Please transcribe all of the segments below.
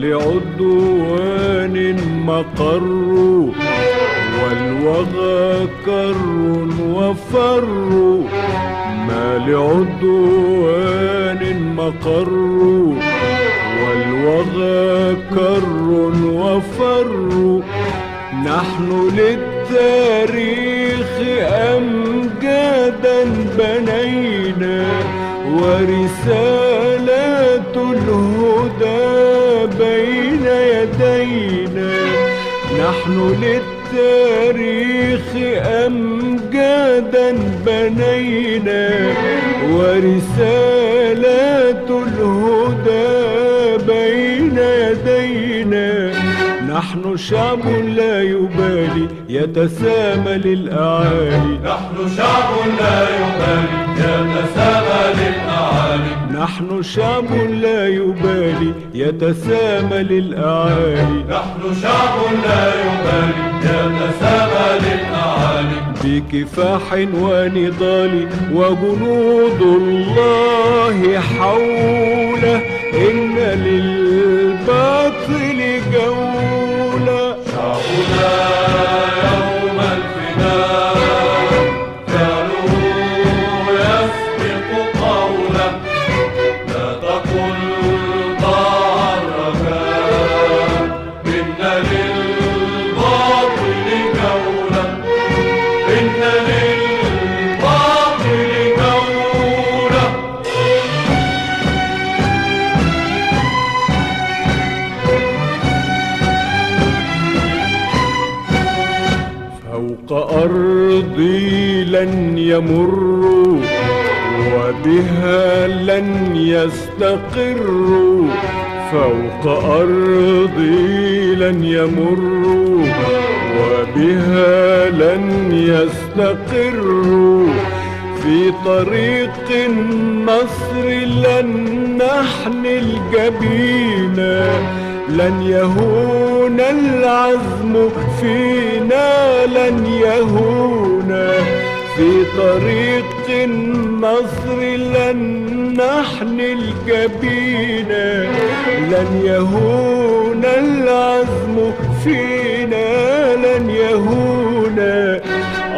لعدوان مقر والوغى كر وفر. ما لعدوان مقر والوغى كر وفر. نحن للتاريخ أمجادا بنينا ورسالات الهدى بين يدينا. نحن للتاريخ أمجادا بنينا ورسالات الهدى بين يدينا. نحن شعب لا يبالي يتسامى للأعالي. نحن شعب لا يبالي يتسامى للأعالي. نحن شعب لا يبالي يتسامى للأعالي. نحن شعب لا يبالي يتسامى للأعالي. بكفاح ونضال وجنود الله حوله. إن للباطل جولة. شعبنا يوم الفداء فعله يسبق قوله. لا تقل ضاع الرجاء إن للباطل جولة. إن للباطل جولة. فوق أرضي لن يمروا وبها لن يستقروا. فوق أرضي لن يمروا وبها لن يستقروا. في طريق النصر لن نحمل جبينا. لن يهون العزم فينا لن يهون. في طريق النصر لن نحمل جبينا. لن يهون العزم فينا لن يهون.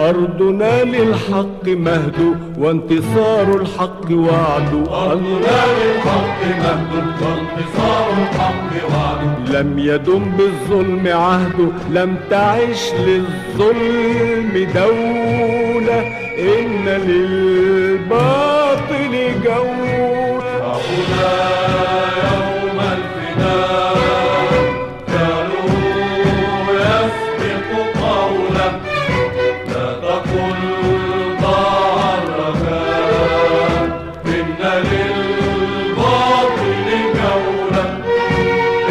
أرضنا للحق مهد وانتصار الحق وعد. أرضنا للحق مهد وانتصار الحق وعد. لم يدم بالظلم عهد لم تعش للظلم دولة. إن للباطل جولة. شعبنا يوم الفداء فعله يسبق قوله. لا تقل ضاع الرجاء إن للباطل جولة.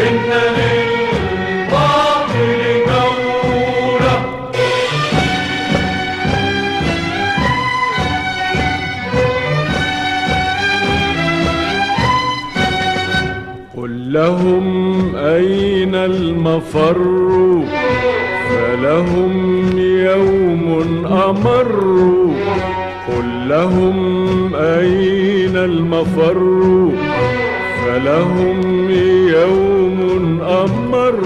إن للباطل جولة. قل لهم أين المفر فلهم يوم أمر. قل لهم أين المفر فلهم يوم أمر.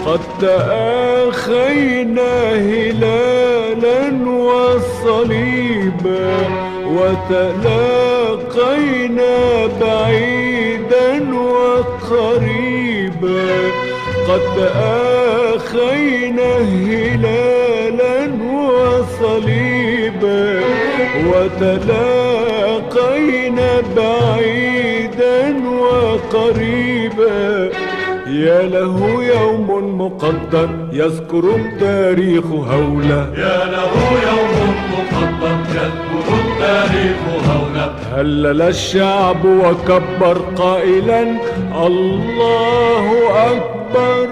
قد تآخينا هلالا وصليبا وتلاقينا بعيدا وقريبا. قد تآخينا هلالا وصليبا وتلاقينا بعيدا وقريبا. يا له يوم مقدر يذكر التاريخ هوله. يا له يوم مقدر يذكر التاريخ هوله. هلل الشعب وكبر قائلا الله أكبر.